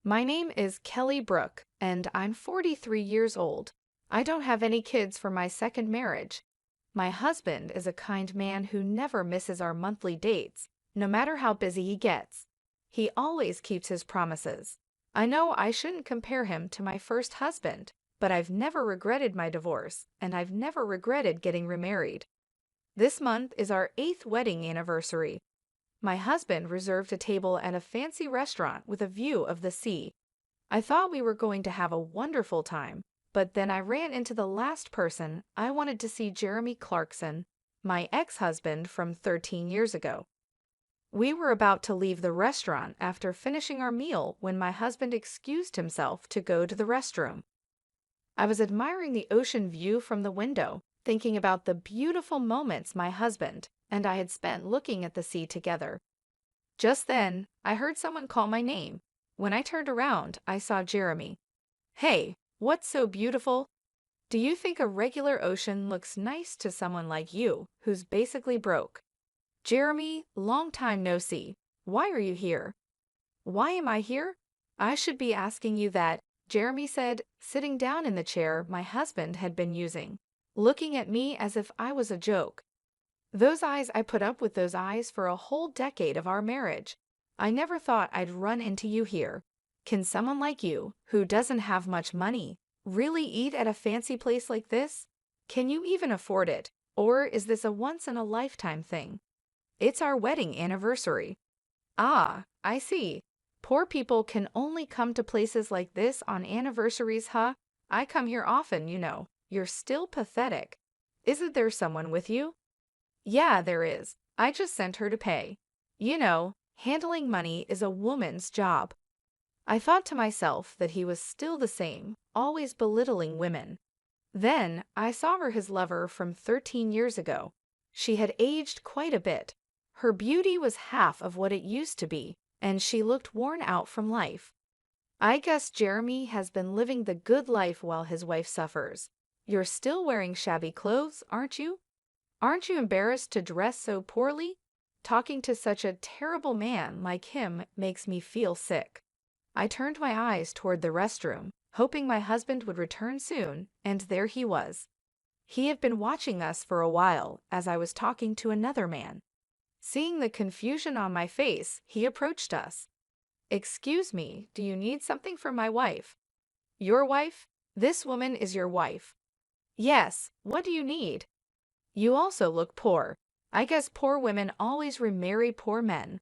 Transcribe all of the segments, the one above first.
My name is Kelly Brook, and I'm 43 years old. I don't have any kids from my second marriage. My husband is a kind man who never misses our monthly dates, no matter how busy he gets. He always keeps his promises. I know I shouldn't compare him to my first husband, but I've never regretted my divorce, and I've never regretted getting remarried. This month is our 8th wedding anniversary. My husband reserved a table at a fancy restaurant with a view of the sea. I thought we were going to have a wonderful time, but then I ran into the last person I wanted to see, Jeremy Clarkson, my ex-husband from 13 years ago. We were about to leave the restaurant after finishing our meal when my husband excused himself to go to the restroom. I was admiring the ocean view from the window, thinking about the beautiful moments my husband and I had spent looking at the sea together. Just then, I heard someone call my name. When I turned around, I saw Jeremy. "Hey, what's so beautiful? Do you think a regular ocean looks nice to someone like you, who's basically broke?" "Jeremy, long time no see. Why are you here?" "Why am I here? I should be asking you that," Jeremy said, sitting down in the chair my husband had been using, looking at me as if I was a joke. I put up with those eyes for a whole decade of our marriage. I never thought I'd run into you here. Can someone like you, who doesn't have much money, really eat at a fancy place like this? Can you even afford it? Or is this a once-in-a-lifetime thing? It's our wedding anniversary. Ah, I see. Poor people can only come to places like this on anniversaries, huh? I come here often, you know. You're still pathetic. Isn't there someone with you? Yeah, there is. I just sent her to pay. You know, handling money is a woman's job. I thought to myself that he was still the same, always belittling women. Then I saw her his lover from 13 years ago. She had aged quite a bit. Her beauty was half of what it used to be, and she looked worn out from life. I guess Jeremy has been living the good life while his wife suffers. You're still wearing shabby clothes, aren't you? Aren't you embarrassed to dress so poorly? Talking to such a terrible man like him makes me feel sick. I turned my eyes toward the restroom, hoping my husband would return soon, and there he was. He had been watching us for a while as I was talking to another man. Seeing the confusion on my face, he approached us. "Excuse me, do you need something from my wife?" "Your wife? This woman is your wife." "Yes, what do you need?" "You also look poor. I guess poor women always remarry poor men."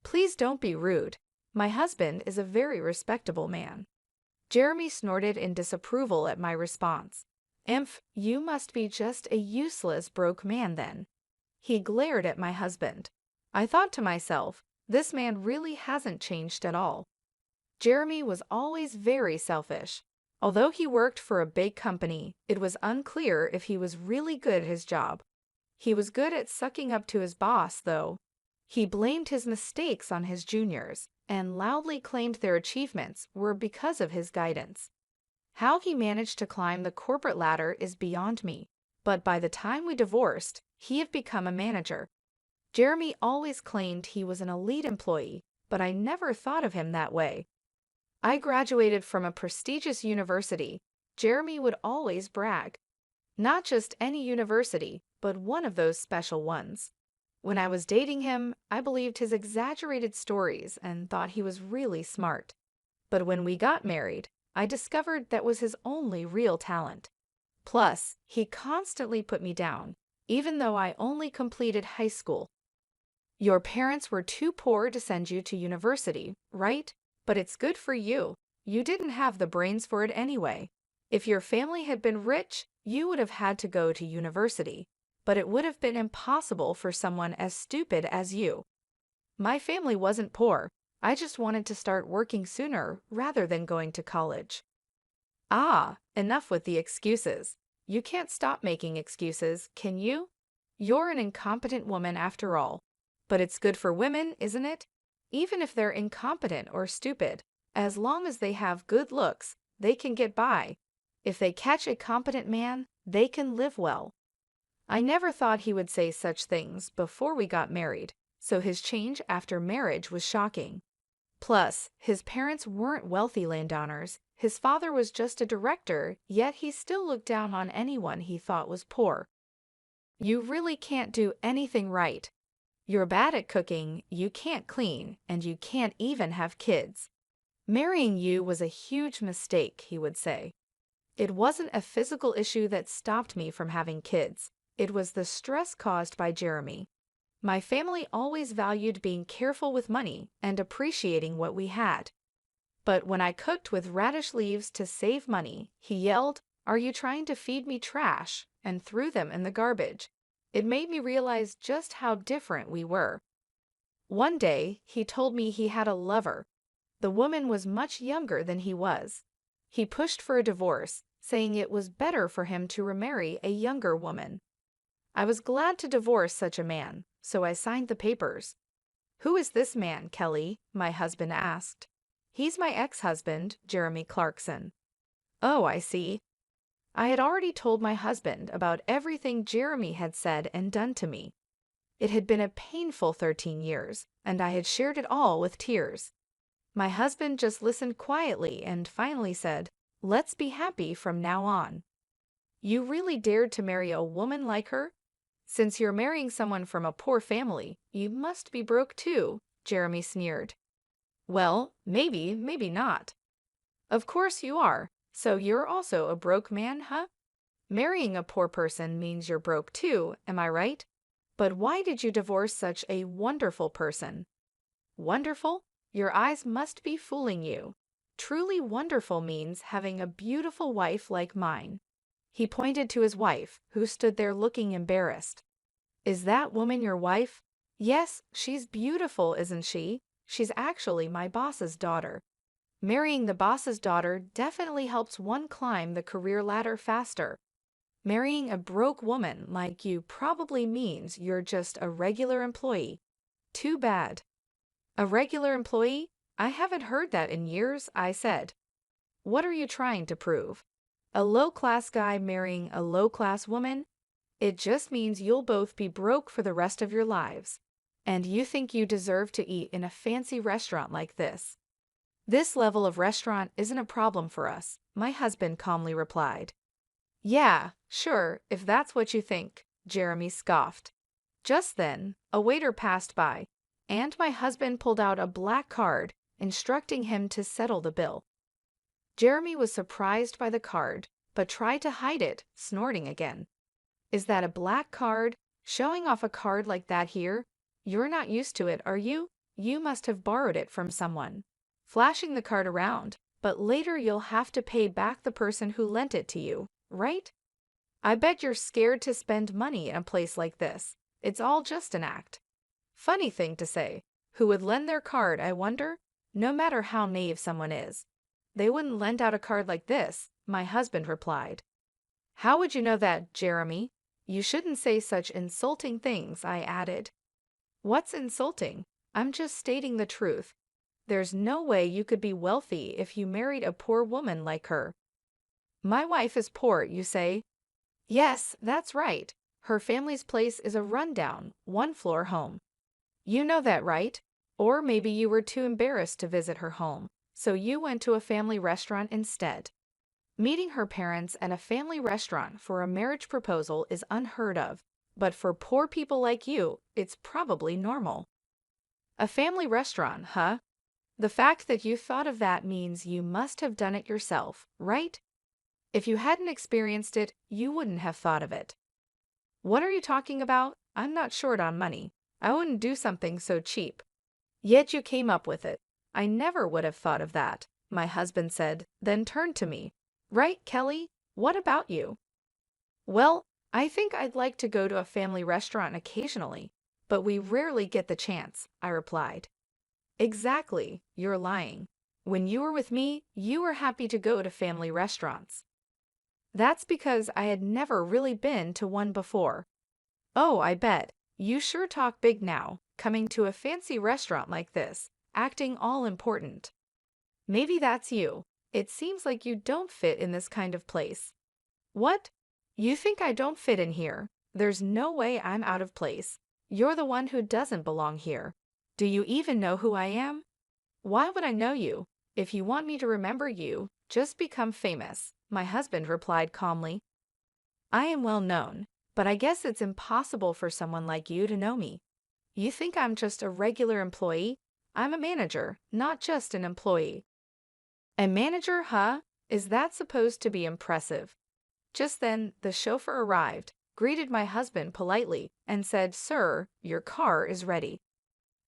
"Please don't be rude. My husband is a very respectable man." Jeremy snorted in disapproval at my response. "Imph, you must be just a useless broke man then." He glared at my husband. I thought to myself, this man really hasn't changed at all. Jeremy was always very selfish. Although he worked for a big company, it was unclear if he was really good at his job. He was good at sucking up to his boss, though. He blamed his mistakes on his juniors and loudly claimed their achievements were because of his guidance. How he managed to climb the corporate ladder is beyond me, but by the time we divorced, he had become a manager. Jeremy always claimed he was an elite employee, but I never thought of him that way. I graduated from a prestigious university, Jeremy would always brag. Not just any university, but one of those special ones. When I was dating him, I believed his exaggerated stories and thought he was really smart. But when we got married, I discovered that was his only real talent. Plus, he constantly put me down, even though I only completed high school. "Your parents were too poor to send you to university, right? But it's good for you. You didn't have the brains for it anyway. If your family had been rich, you would have had to go to university. But it would have been impossible for someone as stupid as you." "My family wasn't poor. I just wanted to start working sooner rather than going to college." Ah, enough with the excuses. You can't stop making excuses, can you? You're an incompetent woman after all. But it's good for women, isn't it? Even if they're incompetent or stupid, as long as they have good looks, they can get by. If they catch a competent man, they can live well. I never thought he would say such things before we got married, so his change after marriage was shocking. Plus, his parents weren't wealthy landowners. His father was just a director, yet he still looked down on anyone he thought was poor. You really can't do anything right. You're bad at cooking, you can't clean, and you can't even have kids. Marrying you was a huge mistake, he would say. It wasn't a physical issue that stopped me from having kids. It was the stress caused by Jeremy. My family always valued being careful with money and appreciating what we had. But when I cooked with radish leaves to save money, he yelled, "Are you trying to feed me trash?" and threw them in the garbage. It made me realize just how different we were. One day, he told me he had a lover. The woman was much younger than he was. He pushed for a divorce, saying it was better for him to remarry a younger woman. I was glad to divorce such a man, so I signed the papers. "Who is this man, Kelly?" my husband asked. "He's my ex-husband, Jeremy Clarkson." "Oh, I see." I had already told my husband about everything Jeremy had said and done to me. It had been a painful 13 years, and I had shared it all with tears. My husband just listened quietly and finally said, "Let's be happy from now on." "You really dared to marry a woman like her? Since you're marrying someone from a poor family, you must be broke too," Jeremy sneered. "Well, maybe, maybe not." "Of course you are. So you're also a broke man, huh? Marrying a poor person means you're broke too, am I right? But why did you divorce such a wonderful person?" "Wonderful? Your eyes must be fooling you. Truly wonderful means having a beautiful wife like mine." He pointed to his wife, who stood there looking embarrassed. "Is that woman your wife?" "Yes, she's beautiful, isn't she? She's actually my boss's daughter." Marrying the boss's daughter definitely helps one climb the career ladder faster. Marrying a broke woman like you probably means you're just a regular employee. Too bad. "A regular employee? I haven't heard that in years," I said. "What are you trying to prove? A low-class guy marrying a low-class woman? It just means you'll both be broke for the rest of your lives. And you think you deserve to eat in a fancy restaurant like this." "This level of restaurant isn't a problem for us," my husband calmly replied. "Yeah, sure, if that's what you think," Jeremy scoffed. Just then, a waiter passed by, and my husband pulled out a black card, instructing him to settle the bill. Jeremy was surprised by the card, but tried to hide it, snorting again. "Is that a black card? Showing off a card like that here? You're not used to it, are you? You must have borrowed it from someone." Flashing the card around, "But later you'll have to pay back the person who lent it to you, right? I bet you're scared to spend money in a place like this. It's all just an act." Funny thing to say. Who would lend their card, I wonder? No matter how naive someone is. "They wouldn't lend out a card like this," my husband replied. "How would you know that, Jeremy? You shouldn't say such insulting things," I added. "What's insulting? I'm just stating the truth. There's no way you could be wealthy if you married a poor woman like her." "My wife is poor, you say?" "Yes, that's right. Her family's place is a rundown, one-floor home. You know that, right? Or maybe you were too embarrassed to visit her home, so you went to a family restaurant instead." Meeting her parents at a family restaurant for a marriage proposal is unheard of, but for poor people like you, it's probably normal. "A family restaurant, huh? The fact that you thought of that means you must have done it yourself, right? If you hadn't experienced it, you wouldn't have thought of it." "What are you talking about? I'm not short on money. I wouldn't do something so cheap." "Yet you came up with it. I never would have thought of that," my husband said, then turned to me. "Right, Kelly? What about you?" "Well, I think I'd like to go to a family restaurant occasionally, but we rarely get the chance," I replied. "Exactly, you're lying. When you were with me, you were happy to go to family restaurants." "That's because I had never really been to one before." "Oh, I bet. You sure talk big now, coming to a fancy restaurant like this, acting all important." "Maybe that's you. It seems like you don't fit in this kind of place." "What? You think I don't fit in here? There's no way I'm out of place. You're the one who doesn't belong here. Do you even know who I am?" Why would I know you? If you want me to remember you, just become famous, my husband replied calmly. I am well known, but I guess it's impossible for someone like you to know me. You think I'm just a regular employee? I'm a manager, not just an employee. A manager, huh? Is that supposed to be impressive? Just then, the chauffeur arrived, greeted my husband politely, and said, Sir, your car is ready.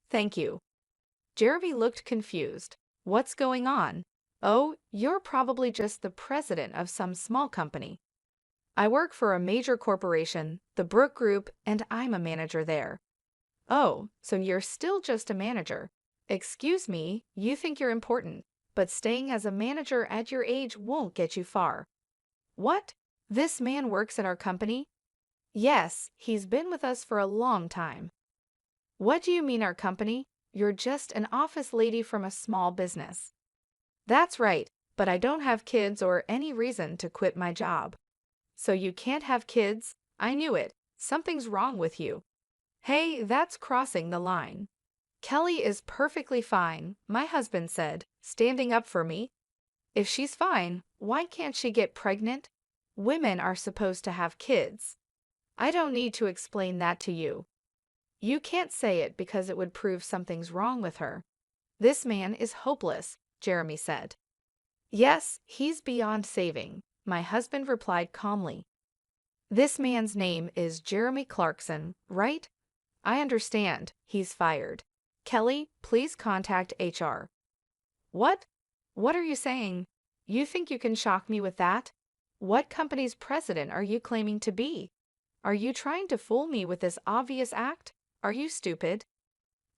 Thank you. Jeremy looked confused. What's going on? Oh, you're probably just the president of some small company. I work for a major corporation, the Brook Group, and I'm a manager there. Oh, so you're still just a manager. Excuse me, you think you're important, but staying as a manager at your age won't get you far. What? This man works at our company? Yes, he's been with us for a long time. What do you mean our company? You're just an office lady from a small business. That's right, but I don't have kids or any reason to quit my job. So you can't have kids? I knew it. Something's wrong with you. Hey, that's crossing the line. Kelly is perfectly fine, my husband said, standing up for me. If she's fine, why can't she get pregnant? Women are supposed to have kids. I don't need to explain that to you. You can't say it because it would prove something's wrong with her. This man is hopeless, Jeremy said. Yes, he's beyond saving, my husband replied calmly. This man's name is Jeremy Clarkson, right? I understand, he's fired. Kelly, please contact HR. What? What are you saying? You think you can shock me with that? What company's president are you claiming to be? Are you trying to fool me with this obvious act? Are you stupid?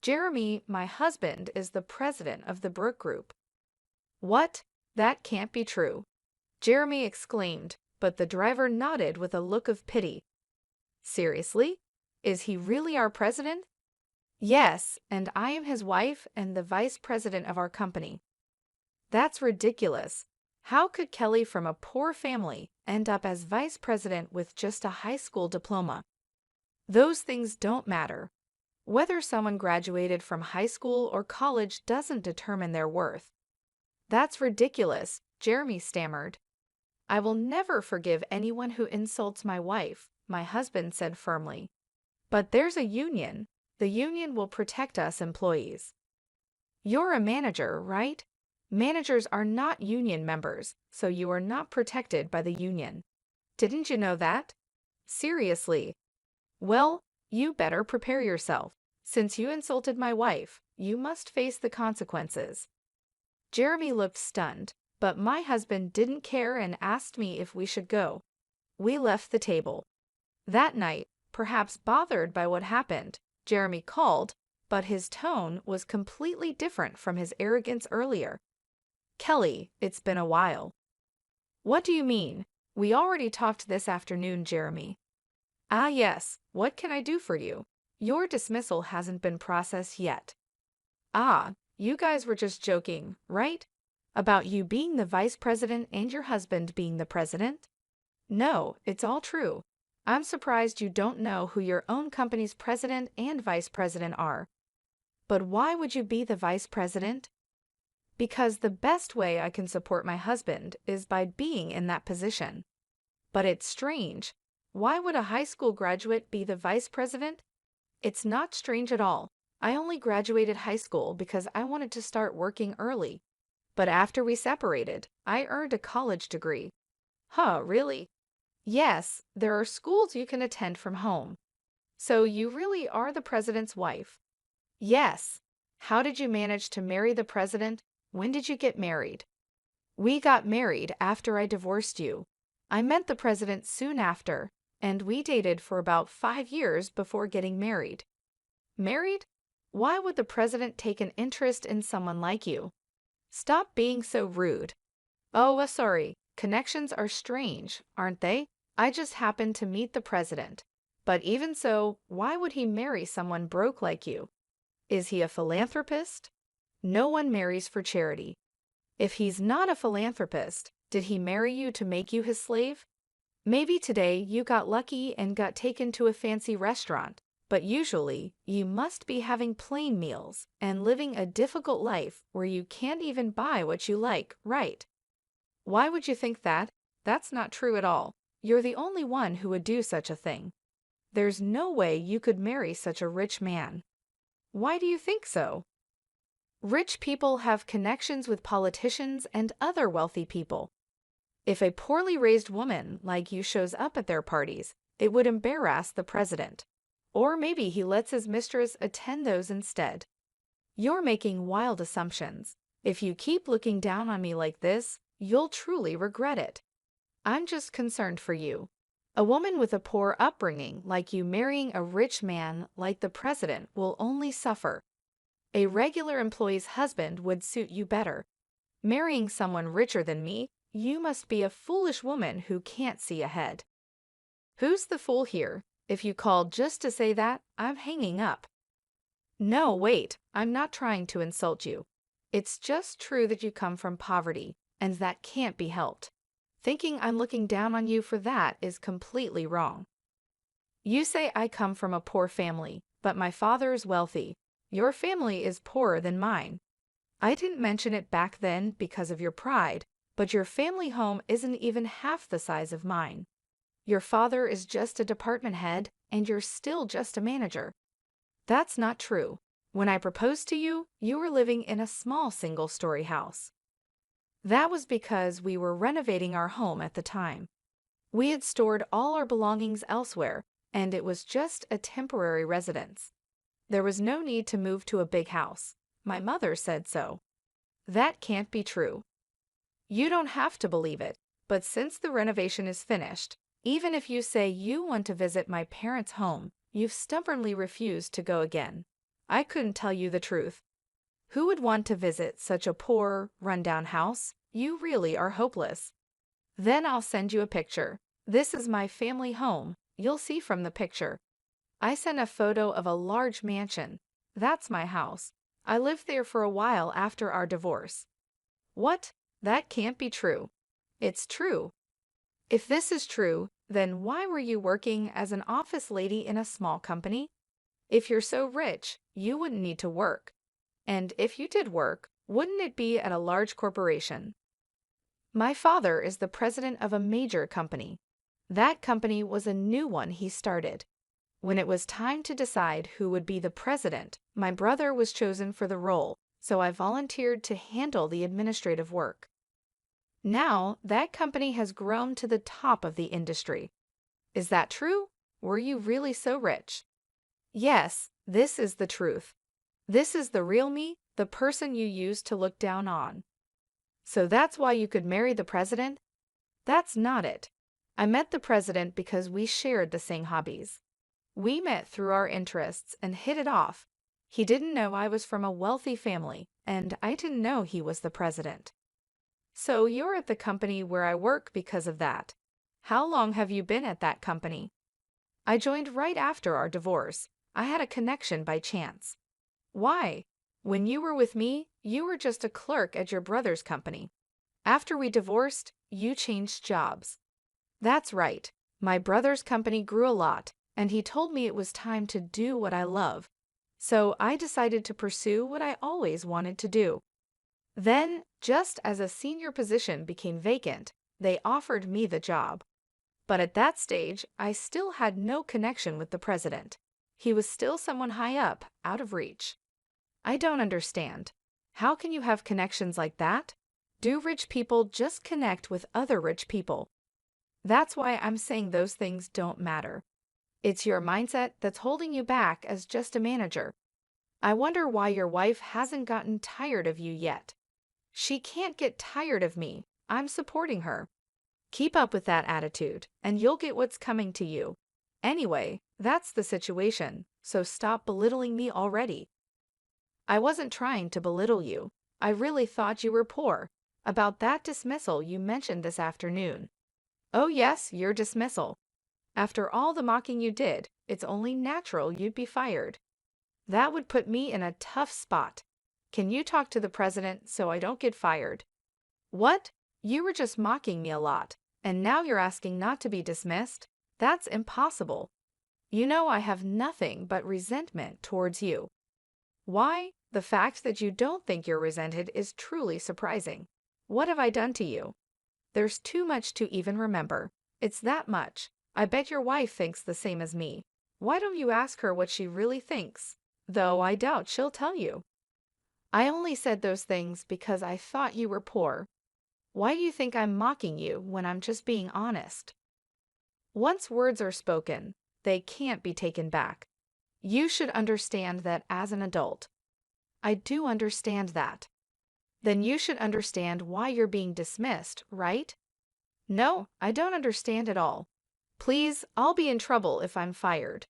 Jeremy, my husband, is the president of the Brook Group. What? That can't be true. Jeremy exclaimed, but the driver nodded with a look of pity. Seriously? Is he really our president? Yes, and I am his wife and the vice president of our company. That's ridiculous. How could Kelly from a poor family end up as vice president with just a high school diploma? Those things don't matter. Whether someone graduated from high school or college doesn't determine their worth. That's ridiculous, Jeremy stammered. I will never forgive anyone who insults my wife, my husband said firmly. But there's a union. The union will protect us employees. You're a manager, right? Managers are not union members, so you are not protected by the union. Didn't you know that? Seriously. Well, you better prepare yourself. Since you insulted my wife, you must face the consequences. Jeremy looked stunned, but my husband didn't care and asked me if we should go. We left the table. That night, perhaps bothered by what happened, Jeremy called, but his tone was completely different from his arrogance earlier. Kelly, it's been a while. What do you mean? We already talked this afternoon, Jeremy. Ah, yes, what can I do for you? Your dismissal hasn't been processed yet. Ah, you guys were just joking, right? About you being the vice president and your husband being the president? No, it's all true. I'm surprised you don't know who your own company's president and vice president are. But why would you be the vice president? Because the best way I can support my husband is by being in that position. But it's strange. Why would a high school graduate be the vice president? It's not strange at all. I only graduated high school because I wanted to start working early. But after we separated, I earned a college degree. Huh, really? Yes, there are schools you can attend from home. So you really are the president's wife? Yes. How did you manage to marry the president? When did you get married? We got married after I divorced you. I met the president soon after, and we dated for about 5 years before getting married. Married? Why would the president take an interest in someone like you? Stop being so rude. Oh, sorry. Connections are strange, aren't they? I just happened to meet the president. But even so, why would he marry someone broke like you? Is he a philanthropist? No one marries for charity. If he's not a philanthropist, did he marry you to make you his slave? Maybe today you got lucky and got taken to a fancy restaurant, But usually, you must be having plain meals and living a difficult life where you can't even buy what you like, right? Why would you think that? That's not true at all. You're the only one who would do such a thing. There's no way you could marry such a rich man. Why do you think so? Rich people have connections with politicians and other wealthy people. If a poorly raised woman like you shows up at their parties, it would embarrass the president. Or maybe he lets his mistress attend those instead. You're making wild assumptions. If you keep looking down on me like this, you'll truly regret it. I'm just concerned for you. A woman with a poor upbringing like you marrying a rich man like the president will only suffer. A regular employee's husband would suit you better. Marrying someone richer than me, you must be a foolish woman who can't see ahead. Who's the fool here? If you called just to say that, I'm hanging up. No, wait, I'm not trying to insult you. It's just true that you come from poverty, and that can't be helped. Thinking I'm looking down on you for that is completely wrong. You say I come from a poor family, but my father is wealthy. Your family is poorer than mine. I didn't mention it back then because of your pride, but your family home isn't even half the size of mine. Your father is just a department head, and you're still just a manager. That's not true. When I proposed to you, you were living in a small single-story house. That was because we were renovating our home at the time. We had stored all our belongings elsewhere, and it was just a temporary residence. There was no need to move to a big house. My mother said so. That can't be true. You don't have to believe it, but since the renovation is finished, even if you say you want to visit my parents' home, you've stubbornly refused to go again. I couldn't tell you the truth. Who would want to visit such a poor, run-down house? You really are hopeless. Then I'll send you a picture. This is my family home. You'll see from the picture. I sent a photo of a large mansion. That's my house. I lived there for a while after our divorce. What? That can't be true. It's true. If this is true, then why were you working as an office lady in a small company? If you're so rich, you wouldn't need to work. And if you did work, wouldn't it be at a large corporation? My father is the president of a major company. That company was a new one he started. When it was time to decide who would be the president, my brother was chosen for the role, so I volunteered to handle the administrative work. Now, that company has grown to the top of the industry. Is that true? Were you really so rich? Yes, this is the truth. This is the real me, the person you used to look down on. So that's why you could marry the president? That's not it. I met the president because we shared the same hobbies. We met through our interests and hit it off. He didn't know I was from a wealthy family, and I didn't know he was the president. So you're at the company where I work because of that. How long have you been at that company? I joined right after our divorce. I had a connection by chance. Why? When you were with me, you were just a clerk at your brother's company. After we divorced, you changed jobs. That's right. My brother's company grew a lot, and he told me it was time to do what I love. So I decided to pursue what I always wanted to do. Then, just as a senior position became vacant, they offered me the job. But at that stage, I still had no connection with the president. He was still someone high up, out of reach. I don't understand. How can you have connections like that? Do rich people just connect with other rich people? That's why I'm saying those things don't matter. It's your mindset that's holding you back as just a manager. I wonder why your wife hasn't gotten tired of you yet. She can't get tired of me. I'm supporting her. Keep up with that attitude, and you'll get what's coming to you. Anyway, that's the situation, so stop belittling me already. I wasn't trying to belittle you. I really thought you were poor. About that dismissal you mentioned this afternoon. Oh yes, your dismissal. After all the mocking you did, it's only natural you'd be fired. That would put me in a tough spot. Can you talk to the president so I don't get fired? What? You were just mocking me a lot, and now you're asking not to be dismissed? That's impossible. You know I have nothing but resentment towards you. Why? The fact that you don't think you're resented is truly surprising. What have I done to you? There's too much to even remember. It's that much. I bet your wife thinks the same as me. Why don't you ask her what she really thinks? Though I doubt she'll tell you. I only said those things because I thought you were poor. Why do you think I'm mocking you when I'm just being honest? Once words are spoken, they can't be taken back. You should understand that as an adult. I do understand that. Then you should understand why you're being dismissed, right? No, I don't understand at all. Please, I'll be in trouble if I'm fired.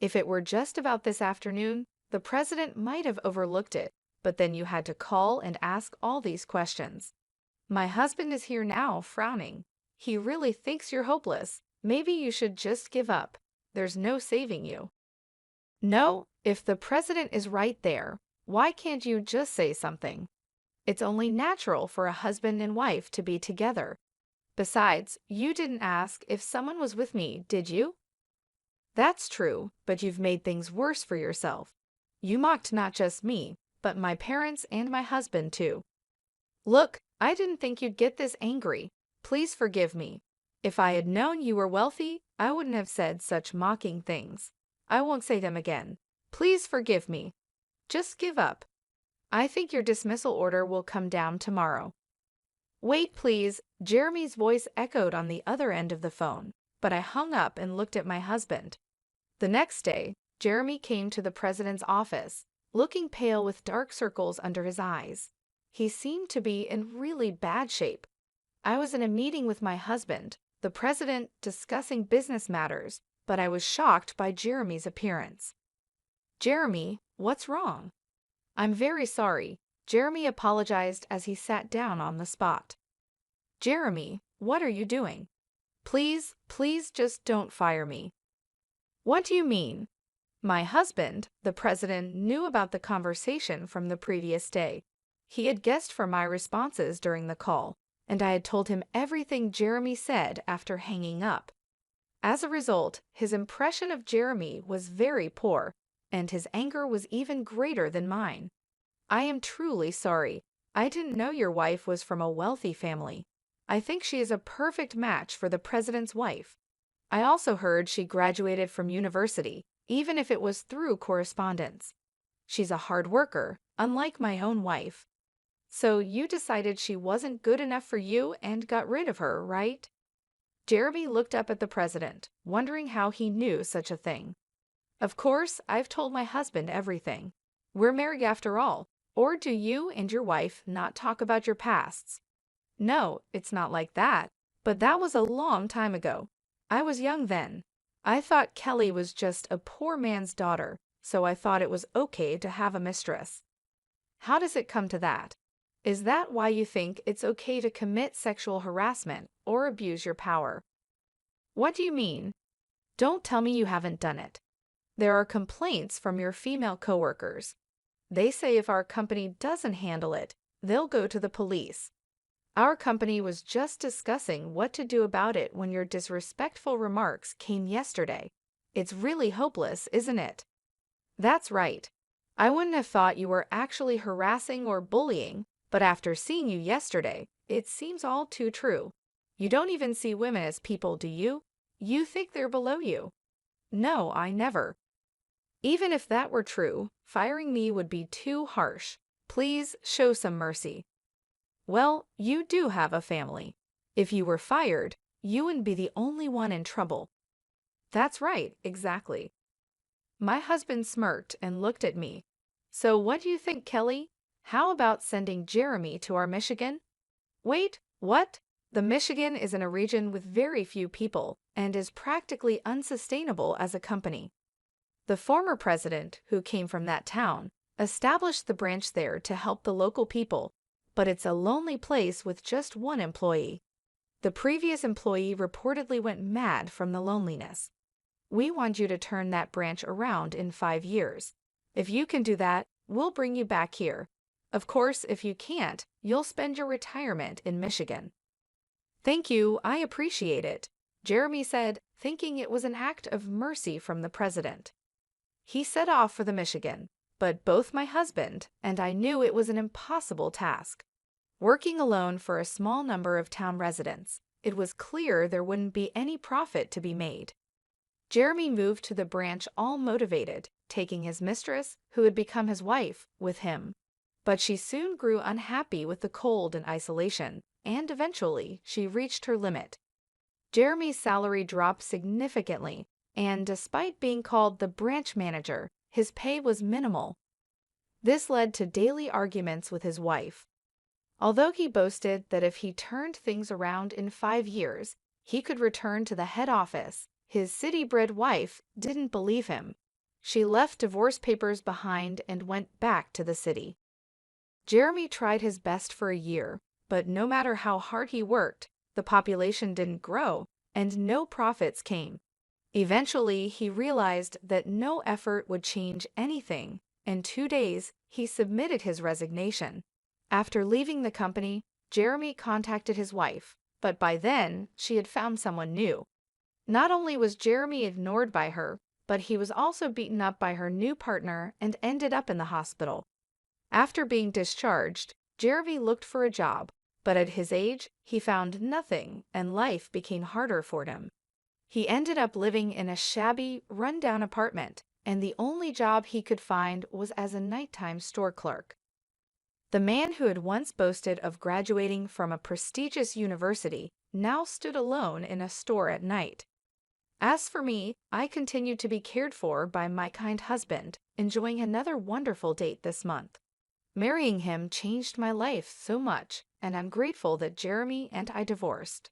If it were just about this afternoon, the president might have overlooked it, but then you had to call and ask all these questions. My husband is here now, frowning. He really thinks you're hopeless. Maybe you should just give up. There's no saving you. No, if the president is right there, why can't you just say something? It's only natural for a husband and wife to be together. Besides, you didn't ask if someone was with me, did you? That's true, but you've made things worse for yourself. You mocked not just me, but my parents and my husband too. Look, I didn't think you'd get this angry. Please forgive me. If I had known you were wealthy, I wouldn't have said such mocking things. I won't say them again. Please forgive me. Just give up. I think your dismissal order will come down tomorrow. Wait, please. Jeremy's voice echoed on the other end of the phone, but I hung up and looked at my husband. The next day, Jeremy came to the president's office, looking pale with dark circles under his eyes. He seemed to be in really bad shape. I was in a meeting with my husband, the president, discussing business matters, but I was shocked by Jeremy's appearance. Jeremy, what's wrong? I'm very sorry. Jeremy apologized as he sat down on the spot. Jeremy, what are you doing? Please, please just don't fire me. What do you mean? My husband, the president, knew about the conversation from the previous day. He had guessed from my responses during the call, and I had told him everything Jeremy said after hanging up. As a result, his impression of Jeremy was very poor, and his anger was even greater than mine. I am truly sorry. I didn't know your wife was from a wealthy family. I think she is a perfect match for the president's wife. I also heard she graduated from university, even if it was through correspondence. She's a hard worker, unlike my own wife. So you decided she wasn't good enough for you and got rid of her, right? Jeremy looked up at the president, wondering how he knew such a thing. Of course, I've told my husband everything. We're married after all. Or do you and your wife not talk about your pasts? No, it's not like that. But that was a long time ago. I was young then. I thought Kelly was just a poor man's daughter, so I thought it was okay to have a mistress. How does it come to that? Is that why you think it's okay to commit sexual harassment or abuse your power? What do you mean? Don't tell me you haven't done it. There are complaints from your female coworkers. They say if our company doesn't handle it, they'll go to the police. Our company was just discussing what to do about it when your disrespectful remarks came yesterday. It's really hopeless, isn't it? That's right. I wouldn't have thought you were actually harassing or bullying, but after seeing you yesterday, it seems all too true. You don't even see women as people, do you? You think they're below you. No, I never. Even if that were true, firing me would be too harsh. Please show some mercy. Well, you do have a family. If you were fired, you wouldn't be the only one in trouble. That's right, exactly. My husband smirked and looked at me. So what do you think, Kelly? How about sending Jeremy to our Michigan? Wait, what? The Michigan is in a region with very few people and is practically unsustainable as a company. The former president, who came from that town, established the branch there to help the local people, but it's a lonely place with just one employee. The previous employee reportedly went mad from the loneliness. We want you to turn that branch around in 5 years. If you can do that, we'll bring you back here. Of course, if you can't, you'll spend your retirement in Michigan. Thank you, I appreciate it. Jeremy said, thinking it was an act of mercy from the president. He set off for the Michigan, but both my husband and I knew it was an impossible task. Working alone for a small number of town residents, it was clear there wouldn't be any profit to be made. Jeremy moved to the branch all motivated, taking his mistress, who had become his wife, with him. But she soon grew unhappy with the cold and isolation, and eventually she reached her limit. Jeremy's salary dropped significantly, and despite being called the branch manager, his pay was minimal. This led to daily arguments with his wife. Although he boasted that if he turned things around in 5 years, he could return to the head office, his city-bred wife didn't believe him. She left divorce papers behind and went back to the city. Jeremy tried his best for a year, but no matter how hard he worked, the population didn't grow and no profits came. Eventually, he realized that no effort would change anything. In 2 days, he submitted his resignation. After leaving the company, Jeremy contacted his wife, but by then, she had found someone new. Not only was Jeremy ignored by her, but he was also beaten up by her new partner and ended up in the hospital. After being discharged, Jeremy looked for a job, but at his age, he found nothing and life became harder for him. He ended up living in a shabby, run-down apartment, and the only job he could find was as a nighttime store clerk. The man who had once boasted of graduating from a prestigious university now stood alone in a store at night. As for me, I continued to be cared for by my kind husband, enjoying another wonderful date this month. Marrying him changed my life so much, and I'm grateful that Jeremy and I divorced.